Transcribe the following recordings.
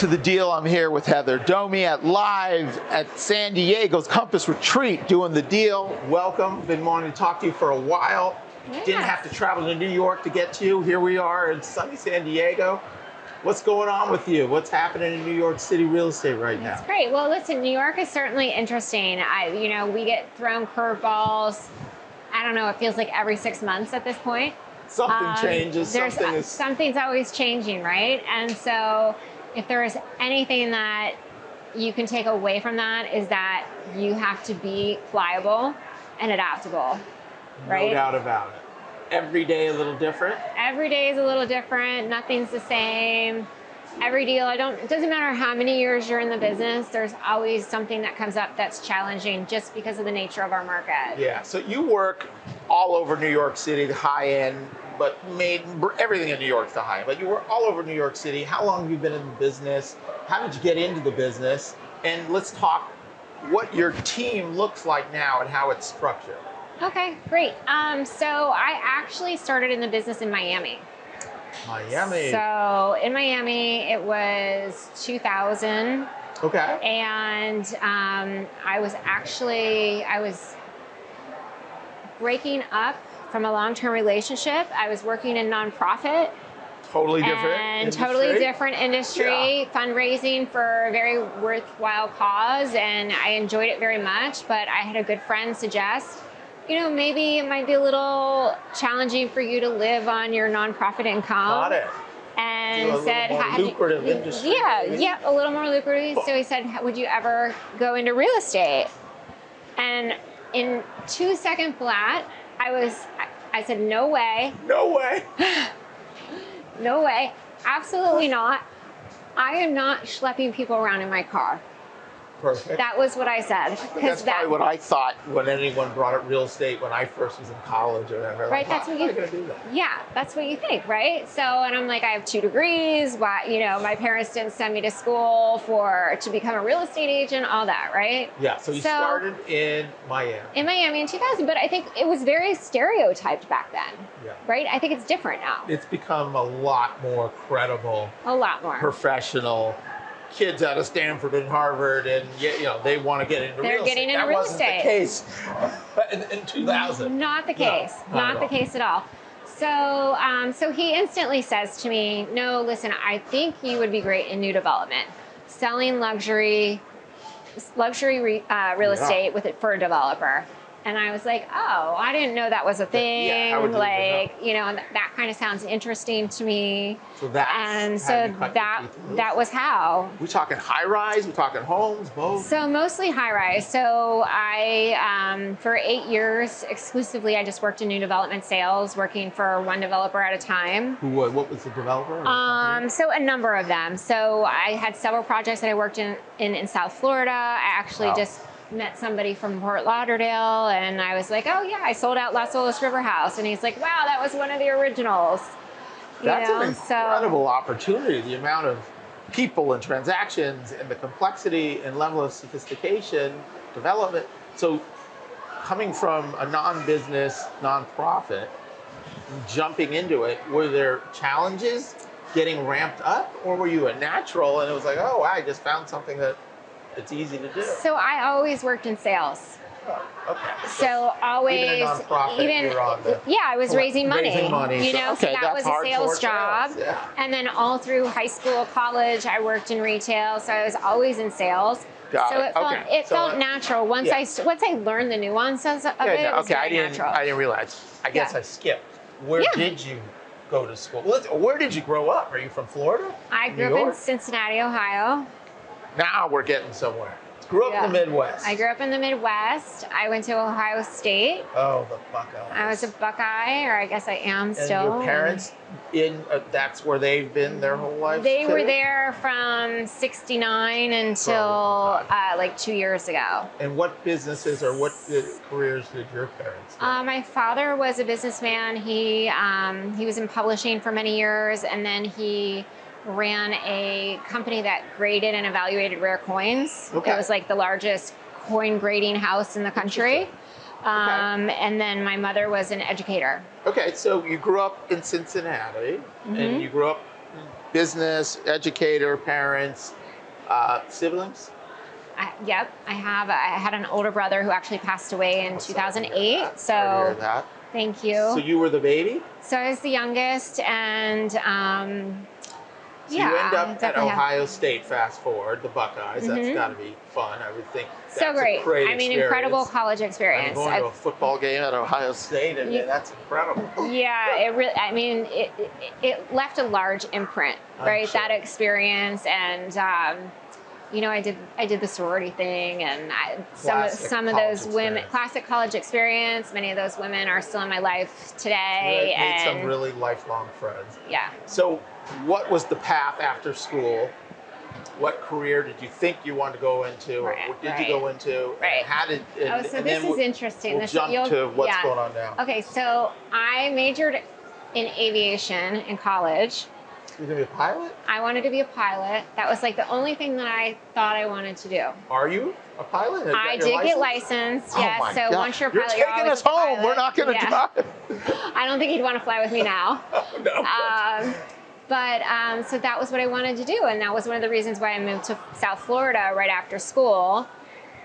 to The Deal. I'm here with Heather Domi live at San Diego's Compass Retreat doing The Deal. Welcome. Been wanting to talk to you for a while. Yeah. Didn't have to travel to New York to get to you. Here we are in sunny San Diego. What's going on with you? What's happening in New York City real estate right now? That's great. Well, listen, New York is certainly interesting. We get thrown curveballs. I don't know, it feels like every 6 months at this point. Something changes. Something's always changing, right? And so if there is anything that you can take away from that is that you have to be pliable and adaptable, right? No doubt about it. Every day a little different? Every day is a little different. Nothing's the same. Every deal, it doesn't matter how many years you're in the business, there's always something that comes up that's challenging just because of the nature of our market. Yeah, so you work all over New York City, the high end, but everything in New York's the high end, but you work all over New York City. How long have you been in the business? How did you get into the business? And let's talk what your team looks like now and how it's structured. Okay, great. So I actually started in the business in Miami. Miami. So in Miami, it was 2000. Okay. And I was breaking up from a long-term relationship. I was working in nonprofit. Totally different industry. Totally different industry, yeah. Fundraising for a very worthwhile cause, and I enjoyed it very much, but I had a good friend suggest, maybe it might be a little challenging for you to live on your nonprofit income. Got it. And said, lucrative industry. Yeah, a little more lucrative. So he said, would you ever go into real estate? And in 2 second flat, I said, no way. No way. No way. Absolutely not. I am not schlepping people around in my car. Perfect. That was what I said. That's probably what I thought when anyone brought up real estate when I first was in college or whatever. Right, that's what you gonna do that. Yeah, that's what you think, right? So, and I'm like, I have 2 degrees. Why, my parents didn't send me to school to become a real estate agent, all that, right? Yeah. So you started in Miami. In Miami in 2000, but I think it was very stereotyped back then. Yeah. Right. I think it's different now. It's become a lot more credible. A lot more professional. Kids out of Stanford and Harvard, and they want to get into real estate. They're getting into real estate. That wasn't the case in 2000. Not the case. No, not the case at all. So, so he instantly says to me, "No, listen, I think you would be great in new development, selling luxury real estate for a developer." And I was like, "Oh, I didn't know that was a thing. Yeah, and that kind of sounds interesting to me." So that was how. We talking high rise? We talking homes? Both? So mostly high rise. So I, for 8 years exclusively, I just worked in new development sales, working for one developer at a time. What was the developer? So a number of them. So I had several projects that I worked in South Florida. I actually just met somebody from Fort Lauderdale, and I was like, oh yeah, I sold out Las Olas River House. And he's like, wow, that was one of the originals. That's an incredible opportunity, the amount of people and transactions and the complexity and level of sophistication, development. So coming from a non-business, non-profit, jumping into it, were there challenges getting ramped up, or were you a natural and it was like, oh, I just found something that it's easy to do? So I always worked in sales. Oh, okay. So always, even a nonprofit, you're on I was raising money. So that was a sales job. Yeah. And then all through high school, college, I worked in retail. So I was always in sales. It felt natural once I learned the nuances of it. It was very natural. I didn't realize. I guess I skipped. Where did you go to school? Where did you grow up? Are you from Florida? I grew up in Cincinnati, Ohio. Now we're getting somewhere. Grew up in the Midwest. I grew up in the Midwest. I went to Ohio State. Oh, the Buckeyes. I was a Buckeye, or I guess I am still. And your parents, that's where they've been their whole life? They were there from '69 until like 2 years ago. And what businesses or what careers did your parents do? My father was a businessman. He was in publishing for many years, and then he ran a company that graded and evaluated rare coins. Okay. It was like the largest coin grading house in the country. And then my mother was an educator. Okay, so you grew up in Cincinnati, and you grew up business, educator, parents, siblings? Yep, I have. I had an older brother who actually passed away in 2008. So Sorry to hear that. thank you. So you were the baby? So I was the youngest, and So yeah, you end up at definitely Ohio State, fast forward, the Buckeyes. That's got to be fun, I would think. So great. I mean, incredible college experience. Going to a football game at Ohio State, I mean, that's incredible. Yeah, it really, I mean, it left a large imprint, right? Sure. That experience, and you know, I did the sorority thing, and some of those women, classic college experience. Many of those women are still in my life today. You made some really lifelong friends. Yeah. So what was the path after school? What career did you think you wanted to go into? Or what did you go into? Right. And how did, and so this is interesting. We'll jump to what's going on now. Okay, so I majored in aviation in college. You're going to be a pilot? I wanted to be a pilot. That was like the only thing that I thought I wanted to do. Are you a pilot? I did get licensed, yes. Oh my so God. once you're a pilot, you're taking us home. We're not going to drive. I don't think he'd want to fly with me now. No. So that was what I wanted to do, and that was one of the reasons why I moved to South Florida right after school.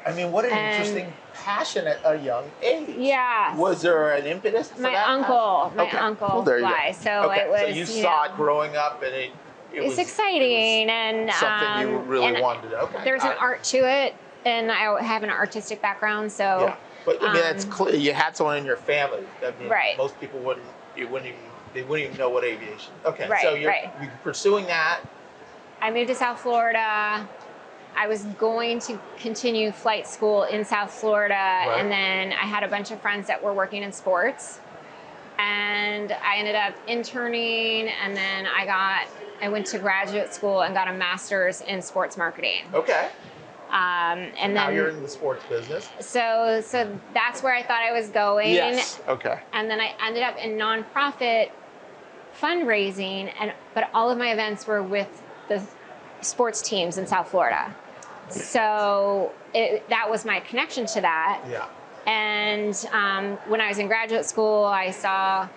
I mean, what an interesting passion at a young age. Yeah. Was there an impetus for my that? uncle fly. So it was. So you saw it growing up, and it was exciting, and something you really wanted to do. Okay. There's an art to it, and I have an artistic background, so. Yeah. But I mean, that's clear. You had someone in your family. I mean, right. Most people wouldn't even know what aviation. Okay. Right, So you're pursuing that. I moved to South Florida. I was going to continue flight school in South Florida, and then I had a bunch of friends that were working in sports, and I ended up interning, and then I went to graduate school and got a master's in sports marketing. Okay. And now then you're in the sports business. So that's where I thought I was going. Yes. Okay. And then I ended up in nonprofit fundraising, but all of my events were with the sports teams in South Florida. So that was my connection to that. Yeah. And when I was in graduate school, I saw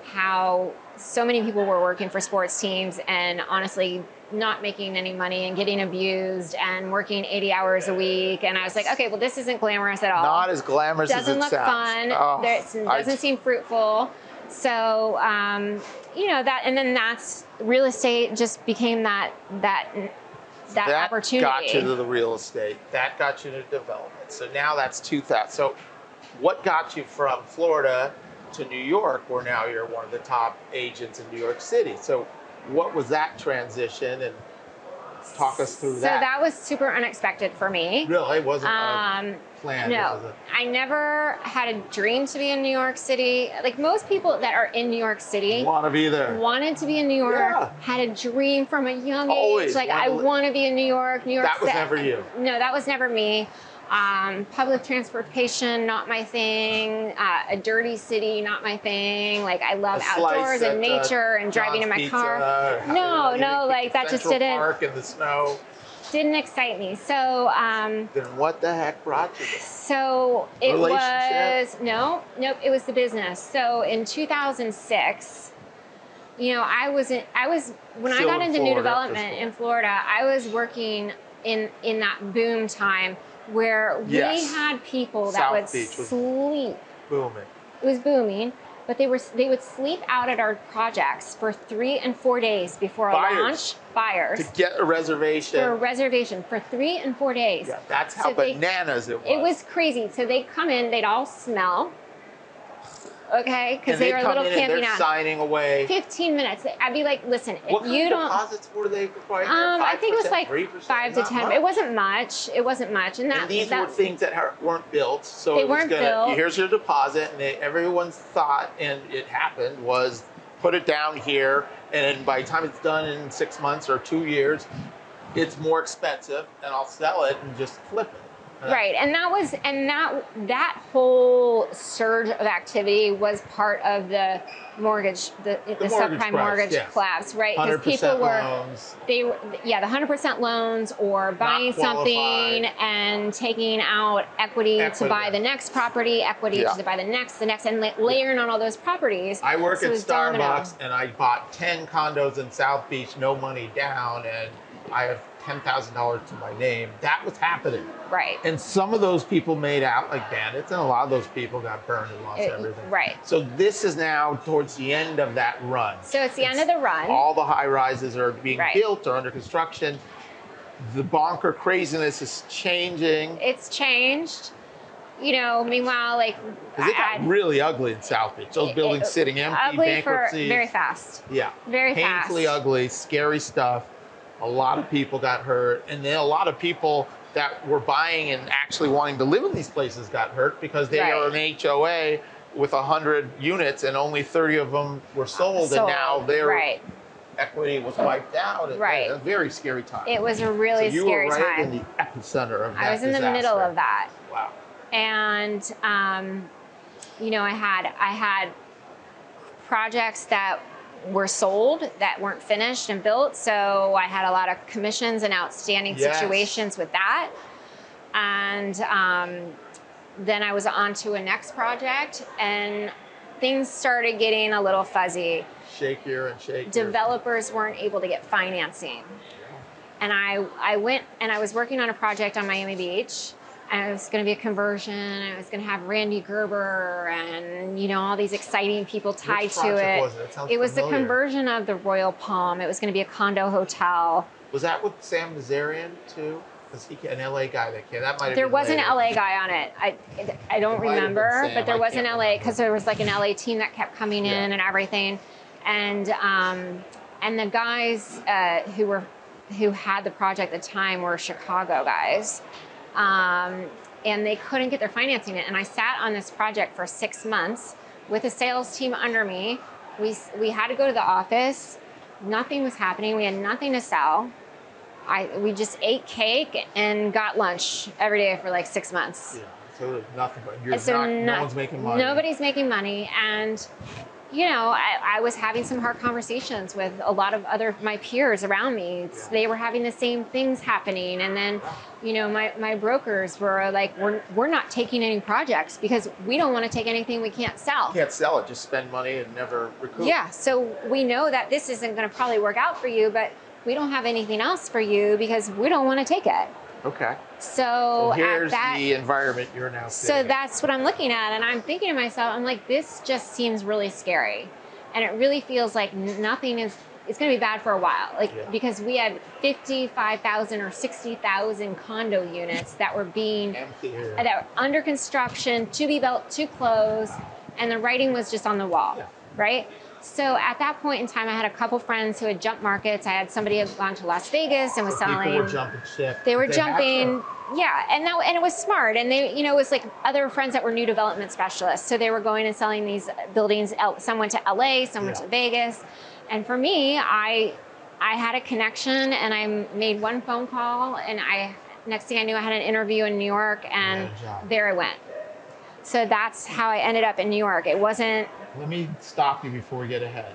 how so many people were working for sports teams and honestly not making any money and getting abused and working 80 hours a week. And I was like, okay, well, this isn't glamorous at all. Not as glamorous as it sounds. Doesn't look fun. Oh, it doesn't seem fruitful. So, you know, and then that's real estate just became that opportunity. That got you to the real estate. That got you to development. So now that's 2000. So what got you from Florida to New York, where now you're one of the top agents in New York City? So what was that transition, and talk us through that? So that was super unexpected for me. Really? It wasn't planned? No. Was it? I never had a dream to be in New York City. Like most people that are in New York City want to be there. Wanted to be in New York, had a dream from a young age. Like I want to be in New York. That was never you. No, that was never me. Public transportation, not my thing. A dirty city, not my thing. Like I love outdoors and nature and driving in my car. No, like that just didn't. Park in the snow. Didn't excite me. So. Then what the heck brought you there? So it was nope. It was the business. So in 2006. You know, when I got into new development in Florida, I was working in that boom time where we had people that would sleep. Booming. It was booming, but they would sleep out at our projects for 3 and 4 days before a launch. Buyers. To get a reservation. For a reservation for 3 and 4 days. Yeah, that's how bananas it was. It was crazy. So they'd come in, they'd all smell. Okay, because they were a little camping out. Signing away. 15 minutes. I'd be like, listen, what if you don't. What deposits were they requiring? I think it was like 3%, 5 to 10. It wasn't much. And these were things that weren't built. So they weren't built. Here's your deposit, and everyone's thought, and it happened, was put it down here, and then by the time it's done in 6 months or 2 years, it's more expensive, and I'll sell it and just flip it. Right, and that whole surge of activity was part of the mortgage, the subprime mortgage collapse, right? Because people were, the 100% loans or buying something and taking out equity to buy the next property, equity to buy the next, and layering on all those properties. I work at Starbucks, and I bought 10 condos in South Beach, no money down, and I have $10,000 to my name. That was happening. Right. And some of those people made out like bandits, and a lot of those people got burned and lost everything. Right. So this is now towards the end of that run. So it's the end of the run. All the high rises are being built or under construction. The bonker craziness is changing. It's changed. You know, meanwhile, like, it got really ugly in South Beach. Those buildings sitting empty, bankruptcies. Very fast. Yeah. Very fast. Painfully ugly, scary stuff. A lot of people got hurt, and then a lot of people that were buying and actually wanting to live in these places got hurt because they are an HOA with 100 units and only 30 of them were sold. And now their equity was wiped out. Right. A very scary time. It was a really scary time. You were right in the epicenter of that I was in the middle of that. Wow. And, you know, I had projects that were sold that weren't finished and built. So I had a lot of commissions and outstanding situations with that. And then I was on to a next project and things started getting a little fuzzy. Shakier and shakier. Developers weren't able to get financing. And I went and I was working on a project on Miami Beach. And it was going to be a conversion. I was going to have Randy Gerber and, you know, all these exciting people tied to it. Was it? It was the conversion of the Royal Palm. It was going to be a condo hotel. Was that with Sam Nazarian too? Because he an LA guy that came. That might have There been was later. an LA guy on it. I don't remember, but there was an LA because there was like an LA team that kept coming in and everything, and the guys who had the project at the time were Chicago guys. And they couldn't get their financing in. And I sat on this project for 6 months with a sales team under me. We had to go to the office. Nothing was happening. We had nothing to sell. We just ate cake and got lunch every day for like 6 months. Yeah, so there's nothing, but no one's making money. Nobody's making money. And, you know, I was having some hard conversations with a lot of my peers around me. They were having the same things happening. And then, you know, my brokers were like, we're not taking any projects because we don't want to take anything we can't sell. You can't sell it, just spend money and never recoup. Yeah, so we know that this isn't going to probably work out for you, but we don't have anything else for you because we don't want to take it. Okay. So here's the environment you're now seeing. So that's what I'm looking at, and I'm thinking to myself, I'm like, this just seems really scary. And it really feels like nothing is, it's going to be bad for a while. Like, because we had 55,000 or 60,000 condo units that were being that were under construction, to be built, to close, and the writing was just on the wall, right? So at that point in time, I had a couple friends who had jumped markets. I had somebody who had gone to Las Vegas and was selling. People were jumping ship. They were jumping, and it was smart. And they, you know, it was like other friends that were new development specialists. So they were going and selling these buildings. Some went to LA, some went to Vegas. And for me, I had a connection, and I made one phone call, and next thing I knew, I had an interview in New York, and there I went. So that's how I ended up in New York. It wasn't. Let me stop you before we get ahead.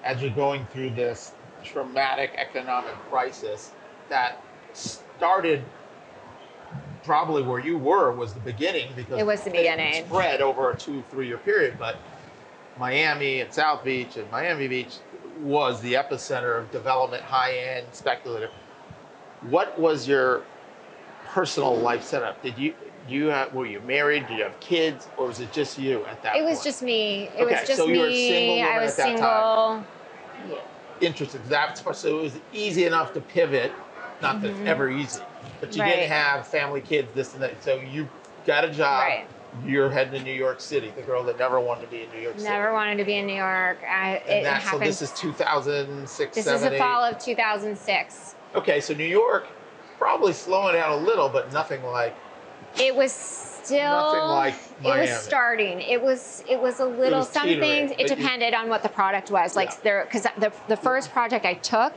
As you're going through this traumatic economic crisis that started probably where you were was the beginning, because it was the beginning. It spread over a 2-3 year period, but Miami and South Beach and Miami Beach was the epicenter of development, high-end, speculative. What was your personal life setup? Were you married? Did you have kids, or was it just you at that point? It was just me. It was just so me. You were a single woman I was at that single. Time. Interesting. So it was easy enough to pivot. Not that it's ever easy, but you didn't have family, kids, this and that. So you got a job. Right. You're heading to New York City. The girl that never wanted to be in New York City. Never wanted to be in New York. So this is 2006, This 7, is the 8. fall of 2006. Okay, so New York, probably slowing down a little, but nothing like. It was still. Nothing like Miami. It was starting. It was a little. Some things. It depended on what the product was. Like because the first project I took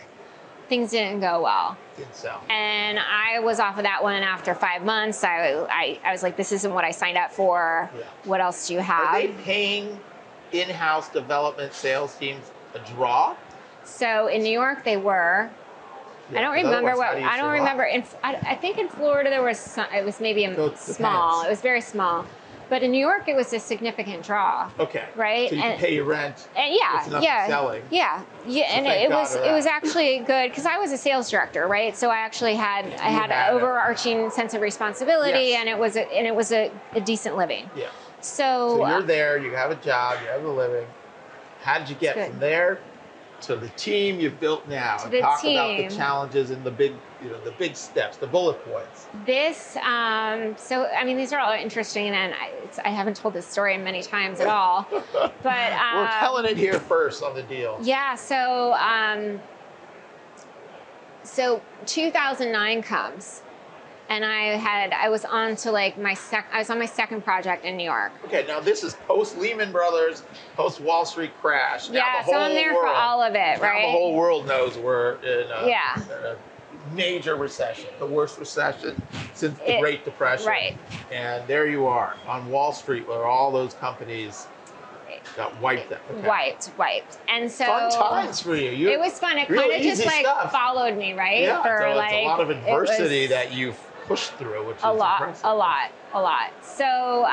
things didn't go well. Didn't sell. And I was off of that one after 5 months. I was like, this isn't what I signed up for. Yeah. What else do you have? Are they paying in-house development sales teams a draw? So in New York, they were. Yeah, I don't remember what. I don't remember. I think in Florida there was some, it was maybe small. It was very small. But in New York, it was a significant draw. Okay. Right. So you can pay your rent. And selling. Yeah. So and it was actually good because I was a sales director, right? So I actually had an overarching sense of responsibility, and it was a decent living. Yeah. So you're there. You have a job. You have a living. How did you get from there to the team you've built now? Talk about the challenges and the big steps, the bullet points. So I mean, these are all interesting, and I haven't told this story many times at all. But we're telling it here first on the deal. Yeah. So 2009 comes, and I was on to I was on my second project in New York. Okay, now this is post Lehman Brothers, post Wall Street crash. Yeah, so I'm there for all of it, right? Now the whole world knows we're in a major recession, the worst recession since the Great Depression. Right. And there you are on Wall Street, where all those companies got wiped out. Okay. Wiped. And so fun times for you. It was fun. It kind of just followed me, right? Yeah. So it's a lot of adversity that you've pushed through, which is impressive. A lot. So,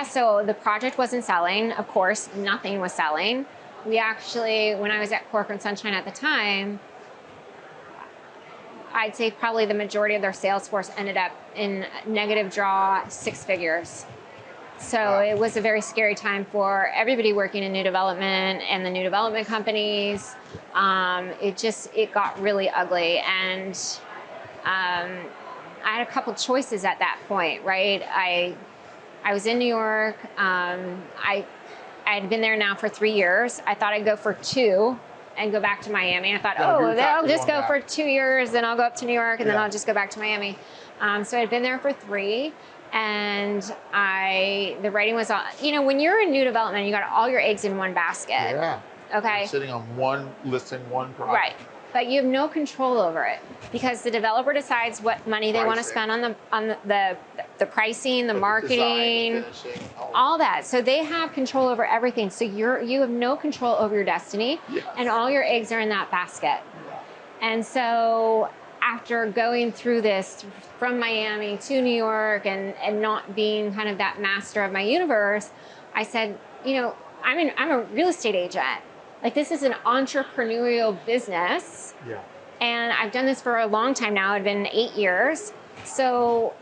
so the project wasn't selling. Of course, nothing was selling. We actually, when I was at Corcoran Sunshine at the time, I'd say probably the majority of their sales force ended up in negative draw 6 figures. So It was a very scary time for everybody working in new development and the new development companies. It got really ugly, and I had a couple choices at that point, right? I was in New York. I had been there now for 3 years. I thought I'd go for 2 and go back to Miami. I thought, I'll just go for 2 years, then I'll go up to New York, and then I'll just go back to Miami. So I'd been there for 3, and the writing was on. When you're in new development, you got all your eggs in one basket. Yeah. Okay. You're sitting on one listing, one product. Right. But you have no control over it because the developer decides what money they want to spend on the pricing, the marketing, finishing, all that. So they have control over everything. So you have no control over your destiny, and all your eggs are in that basket. Yeah. And so after going through this from Miami to New York and not being kind of that master of my universe, I said, I'm a real estate agent. Like, this is an entrepreneurial business. Yeah. And I've done this for a long time now. It's been 8 years. So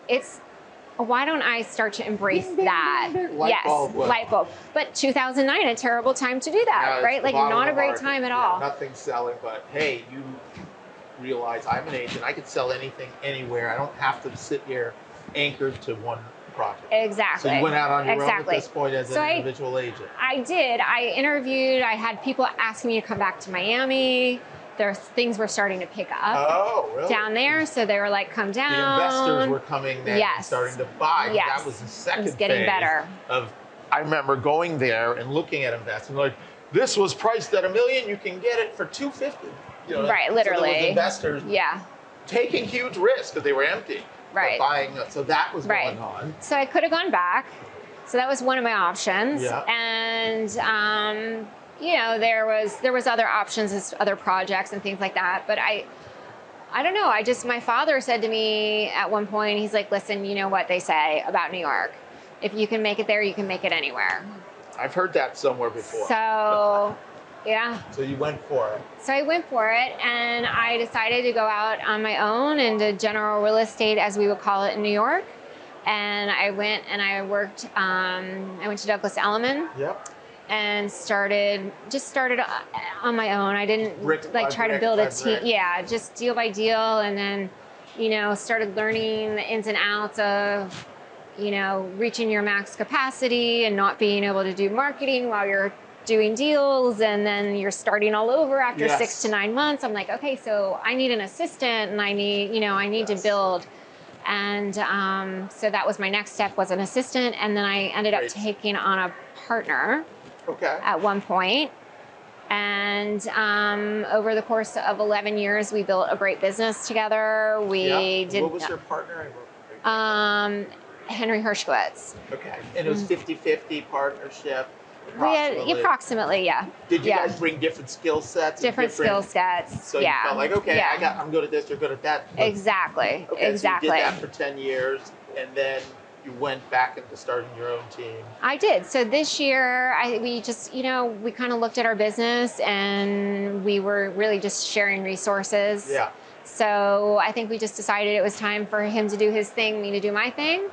why don't I start to embrace that? Light bulb. But 2009, a terrible time to do that, right? Like, not a great time at all. Nothing's selling, but hey, you realize I'm an agent. I can sell anything, anywhere. I don't have to sit here anchored to one project. Exactly. So you went out on your own at this point as an individual agent. I did. I interviewed. I had people asking me to come back to Miami. Things were starting to pick up down there. So they were like, come down. The investors were coming there and starting to buy. Yes. That was the second phase. It was getting better. I remember going there and looking at investing, like, this was priced at $1 million. You can get it for $250. Right, literally. So there was investors taking huge risks because they were empty. Right. Buying, so that was going on. So I could have gone back. So that was one of my options. Yeah. And there was other options, other projects and things like that. But I don't know. My father said to me at one point, he's like, listen, you know what they say about New York. If you can make it there, you can make it anywhere. I've heard that somewhere before. So yeah. So you went for it. So I went for it, and I decided to go out on my own into general real estate, as we would call it in New York. And I went and I worked. I went to Douglas Elliman. Yep. And started on my own. I didn't try to build a team. Yeah, just deal by deal, and then, started learning the ins and outs of, reaching your max capacity and not being able to do marketing while you're doing deals, and then you're starting all over after 6 to 9 months. I'm like, okay, so I need an assistant, and I need to build. And so that was my next step, was an assistant, and then I ended up taking on a partner. Okay. At one point. And over the course of 11 years, we built a great business together. We did. What was your partner? Henry Hershkowitz. Okay. And it was 50-50 partnership? Approximately, yeah. Did you guys bring different skill sets? Different skill sets. So you felt like, okay, I'm good at this, you're good at that. Exactly. Okay, exactly. So you did that for 10 years, and then you went back into starting your own team. I did. So this year, we just, we kind of looked at our business, and we were really just sharing resources. Yeah. So I think we just decided it was time for him to do his thing, me to do my thing.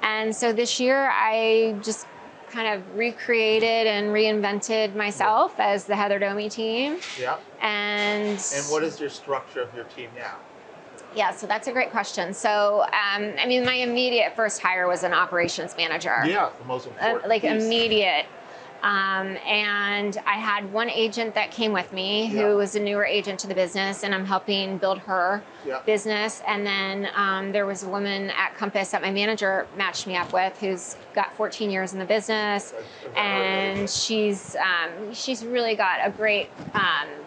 And so this year, I just kind of recreated and reinvented myself as the Heather Domi team. Yeah. And what is your structure of your team now? Yeah, so that's a great question. So, my immediate first hire was an operations manager. Yeah, the most important piece. Immediate. And I had one agent that came with me who was a newer agent to the business, and I'm helping build her business. And then there was a woman at Compass that my manager matched me up with, who's got 14 years in the business, and she's really got a great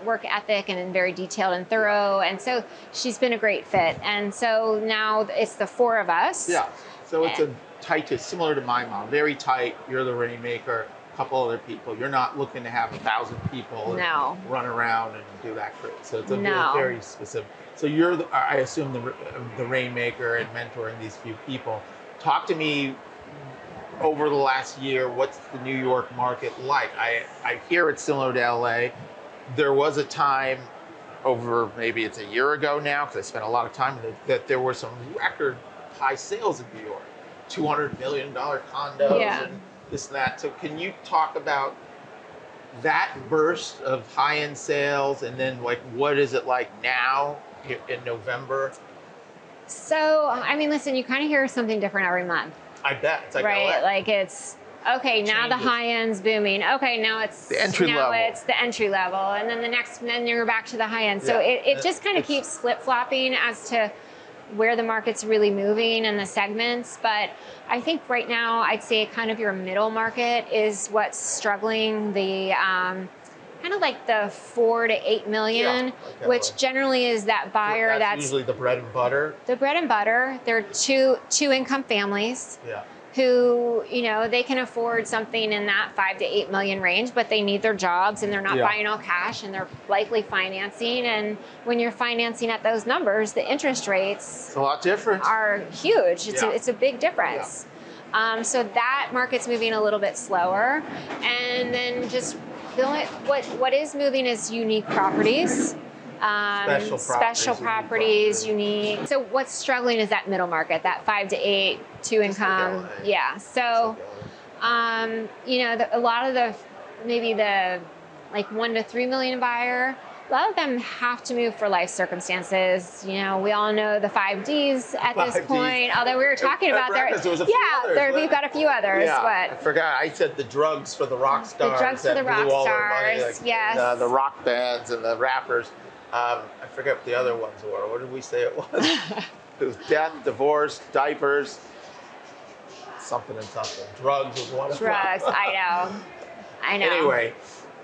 work ethic and very detailed and thorough. And so she's been a great fit. And so now it's the four of us. Yeah. So it's a tight, similar to my mom, very tight. You're the rainmaker. Couple other people. You're not looking to have 1,000 people and run around and do that crazy. So it's a very specific. So you're, I assume, the rainmaker and mentoring these few people. Talk to me over the last year. What's the New York market like? I hear it's similar to LA. There was a time over, maybe it's a year ago now, because I spent a lot of time in it, that there were some record high sales in New York, $200 million condos. Yeah. And this and that. So can you talk about that burst of high-end sales, and then what is it like now in November? So, listen, you kind of hear something different every month. I bet. It's like right? LA. Like it's, okay, now the high-end's booming. Okay, now it's the entry level. It's the entry level. And then you're back to the high-end. So it just kind of keeps flip-flopping as to where the market's really moving and the segments. But I think right now, I'd say kind of your middle market is what's struggling. The kind of like the 4 to 8 million, which generally is that buyer that's usually the bread and butter. The bread and butter. They're two income families. Yeah. Who, they can afford something in that 5 to 8 million range, but they need their jobs and they're not buying all cash, and they're likely financing. And when you're financing at those numbers, the interest rates it's a lot different. Are huge. It's a big difference. Yeah. So that market's moving a little bit slower. And then just what is moving is unique properties. Special properties, unique. So what's struggling is that middle market, that 5 to 8, 2 income. Yeah. So, a lot of maybe the 1 to 3 million buyer, a lot of them have to move for life circumstances. We all know the 5 Ds at this point, although we were talking about we've got a few others. Yeah, but I forgot. I said the drugs for the rock stars. The drugs for the rock stars, yes. The rock bands and the rappers. I forget what the other ones were. What did we say it was? It was death, divorce, diapers, something and something. Drugs was one of them. Drugs, I know. Anyway,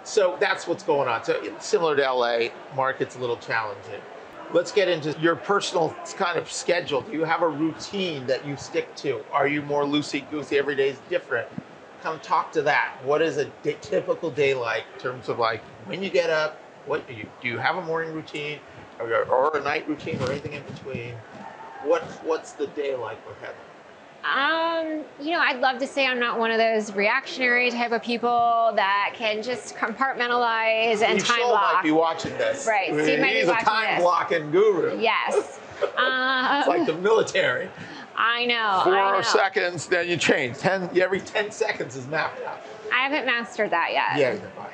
so that's what's going on. So similar to LA, market's a little challenging. Let's get into your personal kind of schedule. Do you have a routine that you stick to? Are you more loosey-goosey? Every day is different. Kind of talk to that. What is a typical day like in terms of when you get up? Do you have a morning routine or a night routine or anything in between? What's the day like for Heather? I'd love to say I'm not one of those reactionary type of people that can just compartmentalize and time block. Might be watching this. Right. He's a time blocking guru. Yes. It's like the military. I know. 4 seconds, then you change. Every 10 seconds is mapped out. I haven't mastered that yet. Yeah, you're fine.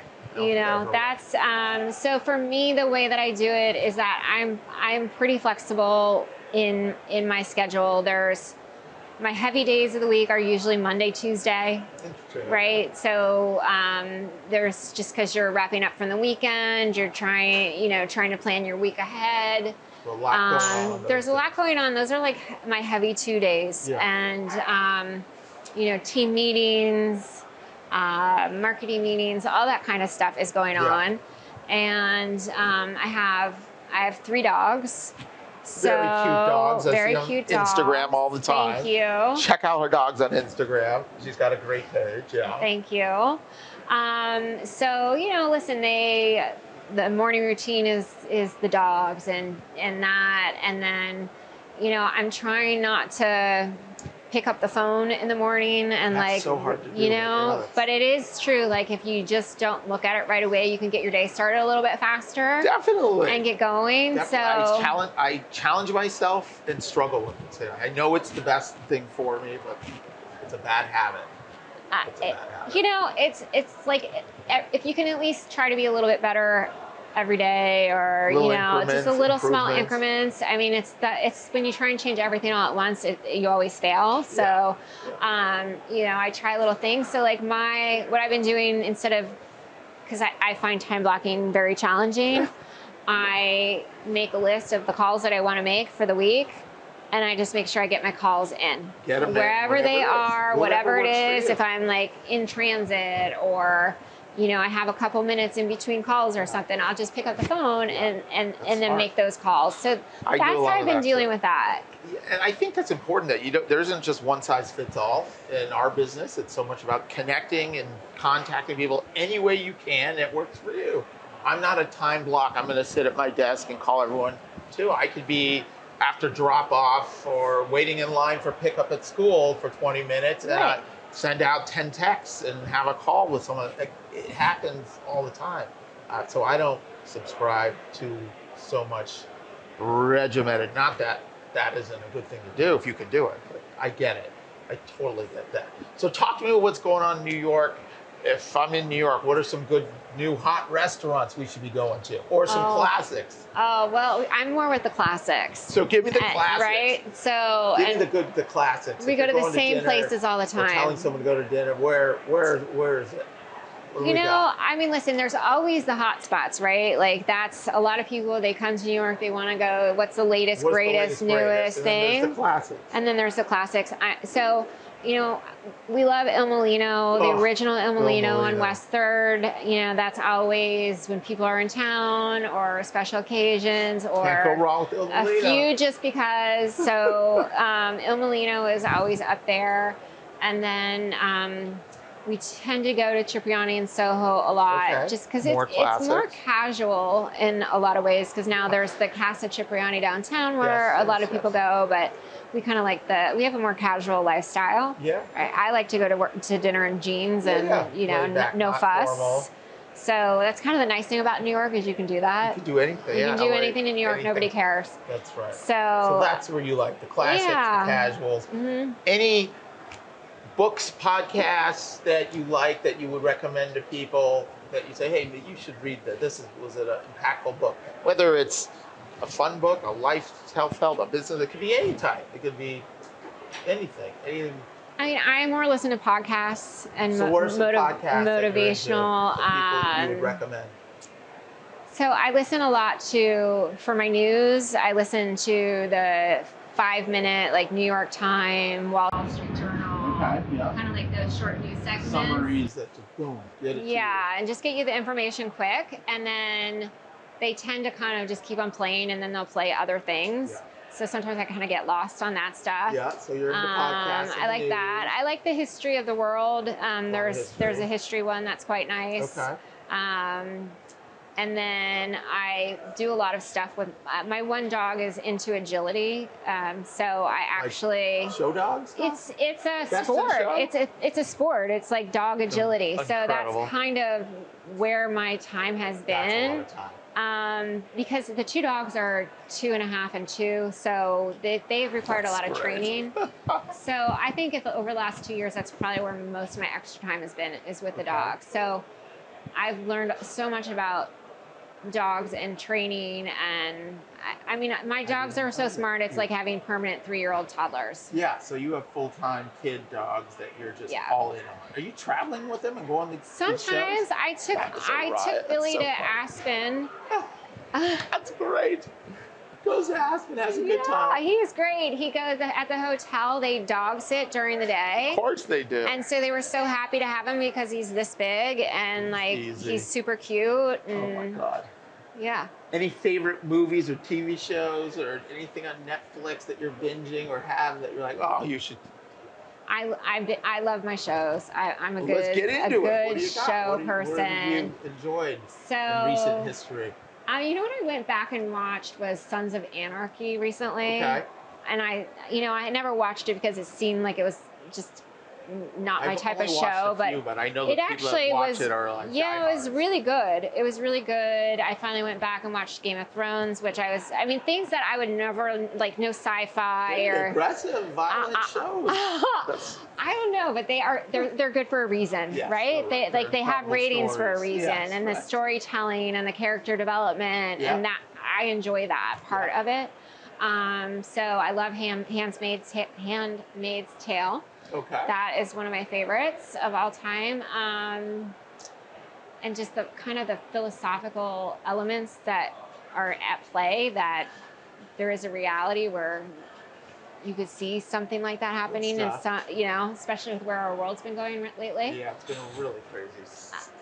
That's so for me, the way that I do it is that I'm pretty flexible in my schedule. There's my heavy days of the week are usually Monday, Tuesday, right? So there's just because you're wrapping up from the weekend, you're trying to plan your week ahead. There's a lot going on. Those are like my heavy 2 days, and team meetings. Marketing meetings, all that kind of stuff is going on. and I have 3 dogs. So, very cute dogs. Very cute dogs. Instagram all the time. Thank you. Check out her dogs on Instagram. She's got a great page. Yeah. Thank you. So listen, the morning routine is the dogs and that, and then I'm trying not to pick up the phone in the morning and That's so hard to do, but it is true. Like if you just don't look at it right away, you can get your day started a little bit faster. Definitely. And get going. Definitely. So I challenge myself and struggle with it. I know it's the best thing for me, but it's a bad habit. It's like if you can at least try to be a little bit better every day, or just a little small increments. I mean, it's when you try and change everything all at once, you always fail. So, I try little things. So like what I've been doing instead of, because I find time blocking very challenging, I make a list of the calls that I want to make for the week. And I just make sure I get my calls in. Get them wherever they are, whatever it is. If I'm like in transit, or I have a couple minutes in between calls or something, I'll just pick up the phone and then make those calls. So that's how I've been dealing with that. And I think that's important that there isn't just one size fits all in our business. It's so much about connecting and contacting people any way you can that works for you. I'm not a time block. I'm going to sit at my desk and call everyone too. I could be after drop off or waiting in line for pickup at school for 20 minutes and I send out 10 texts and have a call with someone. It happens all the time. So I don't subscribe to so much regimented. Not that that isn't a good thing to do if you can do it, but I get it. I totally get that. So talk to me about what's going on in New York. If I'm in New York, what are some good new hot restaurants we should be going to? Or some classics? Oh, well, I'm more with the classics. So give me the classics. Right? So give me the classics. We go to the same places all the time. Or telling someone to go to dinner. Where is it? I mean, listen, there's always the hot spots, right? Like that's a lot of people, they come to New York, they want to go, what's the latest, greatest, newest thing? And then there's the classics. And then there's the classics. We love Il Mulino, the original Il Mulino on West 3rd. That's always when people are in town or special occasions, or can't go wrong with Il Mulino. A few just because. So Il Mulino is always up there. And then we tend to go to Cipriani and Soho a lot, just because it's more casual in a lot of ways, because now there's the Casa Cipriani downtown where a lot of people go, but we kind of like we have a more casual lifestyle. Yeah. Right? I like to go to dinner in jeans and, no fuss. Formal. So that's kind of the nice thing about New York is you can do that. You can do anything. You can do anything in New York. Nobody cares. That's right. So that's where you like the classics, the casuals. Mm-hmm. Any books, podcasts that you like that you would recommend to people that you say, hey, you should read that. Was it an impactful book? Whether it's a fun book, a life self-help, a business, it could be any type. It could be anything. I mean, I more listen to podcasts and so what are some podcasts motivational. That you would recommend? So I listen a lot for my news, I listen to the 5-minute, like New York Times, Wall Street Journal. Kind of like those short news segments. Summaries that just boom, get it to you. And just get you the information quick, and then they tend to kind of just keep on playing, and then they'll play other things. Yeah. So sometimes I kind of get lost on that stuff. Yeah, so you're into podcasts. I like that. I like the history of the world. There's a history one that's quite nice. Okay. And then I do a lot of stuff with my one dog is into agility. So I actually like show dogs. It's a sport. It's a sport. It's like dog agility. Incredible. So that's kind of where my time has been. That's a lot of time. Because the 2 dogs are 2.5 and 2, so they've required a lot of training. So I think over the last 2 years, that's probably where most of my extra time has been, is with the dogs. So I've learned so much about dogs and training, and I mean, my dogs are so smart, it's like having permanent 3-year-old toddlers. Yeah, so you have full-time kid dogs that you're just all in on. Are you traveling with them and going to Sometimes I took Billy to Aspen. That's great. Goes to Aspen, has a good time. He's great. He goes at the hotel. They dog sit during the day. Of course they do. And so they were so happy to have him because he's this big and like he's super cute. And, oh my God. Yeah. Any favorite movies or TV shows or anything on Netflix that you're binging or have that you're like, oh, you should? I love my shows. I'm a good let's get into good show person. What have you enjoyed in recent history? You know what I went back and watched was Sons of Anarchy recently. Okay. And I never watched it because it seemed like it was just not my type of show, but I know it actually was. It are like it was really good. It was really good. I finally went back and watched Game of Thrones, which things that I would never like. No sci-fi or aggressive, violent shows. I don't know, but they're good for a reason, right? So they have ratings for a reason, and the storytelling and the character development, and that I enjoy that part of it. So I love Handmaid's Tale. Okay. That is one of my favorites of all time. And just the kind of the philosophical elements that are at play, that there is a reality where you could see something like that happening, and especially with where our world's been going lately. Yeah, it's been really crazy.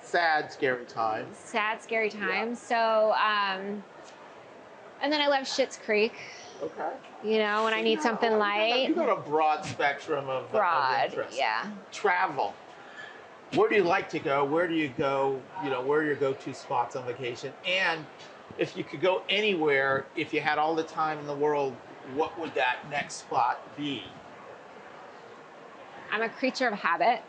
Sad, scary time. Sad, scary time. Yeah. So, and then I love Schitt's Creek. Okay. When I need something light. You've got a broad spectrum of interest. Yeah. Travel. Where do you like to go? Where do you go? Where are your go-to spots on vacation? And if you could go anywhere, if you had all the time in the world, what would that next spot be? I'm a creature of habit.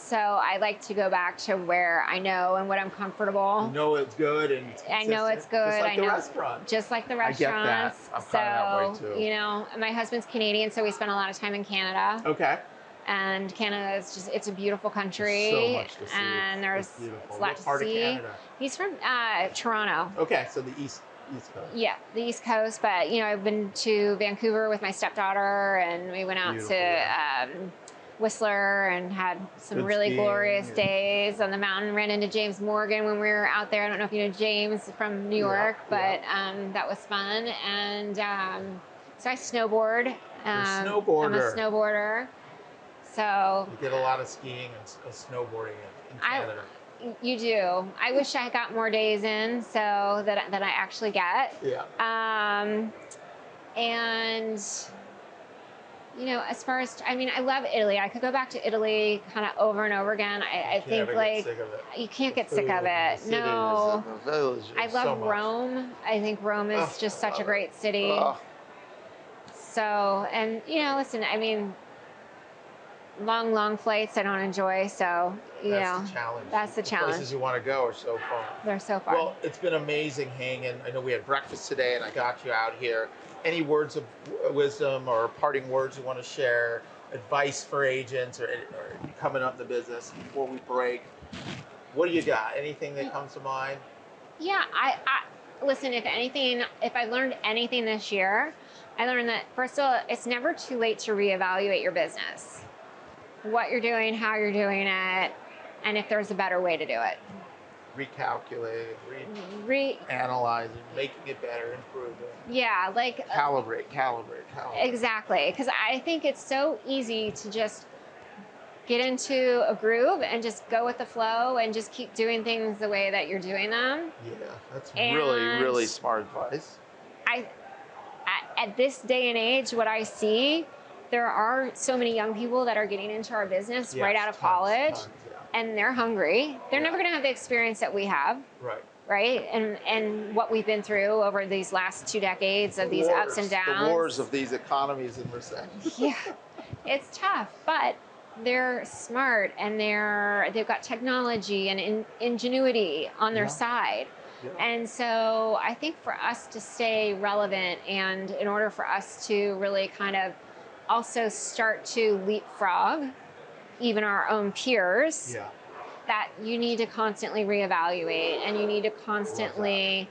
So I like to go back to where I know and what I'm comfortable. You know it's good and I know it's good. Just like the restaurant. Just like the restaurants. I get that. I'm kind of that way too. My husband's Canadian, so we spend a lot of time in Canada. Okay. And Canada is it's a beautiful country. There's so much to see. And there's a lot to see. What part of Canada? He's from Toronto. Okay, so the East Coast. Yeah, the East Coast. But, I've been to Vancouver with my stepdaughter, and we went out to Whistler and had some really glorious days on the mountain. Ran into James Morgan when we were out there. I don't know if you know James from New York, but that was fun. And so I snowboard. I'm a snowboarder. So you did a lot of skiing and snowboarding in Canada. You do. I wish I got more days in so that I actually get. Yeah. And as far as I love Italy. I could go back to Italy kind of over and over again. I think you can't get sick of it. No. I love Rome. I think Rome is just such a great city. So, and listen, long flights I don't enjoy, so that's the challenge. That's the challenge. Places you want to go are so far. They're so far. Well, it's been amazing hanging. I know we had breakfast today, and I got you out here. Any words of wisdom or parting words you want to share? Advice for agents or coming up in the business before we break? What do you got? Anything that comes to mind? Yeah, I listen. If I learned anything this year, I learned that first of all, it's never too late to reevaluate your business. What you're doing, how you're doing it, and if there's a better way to do it. Recalculating, analyzing, making it better, improving. Yeah, calibrate. Exactly, because I think it's so easy to just get into a groove and just go with the flow and just keep doing things the way that you're doing them. Yeah, that's really smart advice. At this day and age, what I see, there are so many young people that are getting into our business right out of college, and they're hungry. They're never going to have the experience that we have. Right? And what we've been through over these last 2 decades of these ups and downs. The wars of these economies and recessions. Yeah, it's tough, but they're smart and they've got technology and ingenuity on their side. Yeah. And so I think for us to stay relevant, and in order for us to really kind of also start to leapfrog even our own peers, that you need to constantly reevaluate, and you need to constantly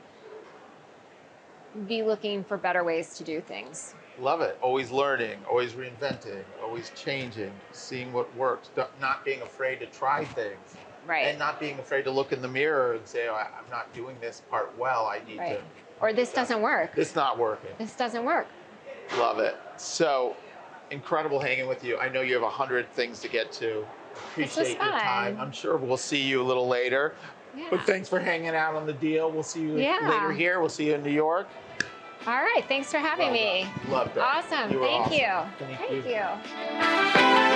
be looking for better ways to do things. Love it. Always learning, always reinventing, always changing, seeing what works, not being afraid to try things. Right. And not being afraid to look in the mirror and say, oh, I'm not doing this part well. I need to or this doesn't work. It's not working. This doesn't work. Love it. So incredible hanging with you. I know you have 100 things to get to. Appreciate your time. I'm sure we'll see you a little later. Yeah. But thanks for hanging out on the deal. We'll see you later here. We'll see you in New York. All right. Thanks for having me. Loved it. Awesome. Thank you. Thank you. you.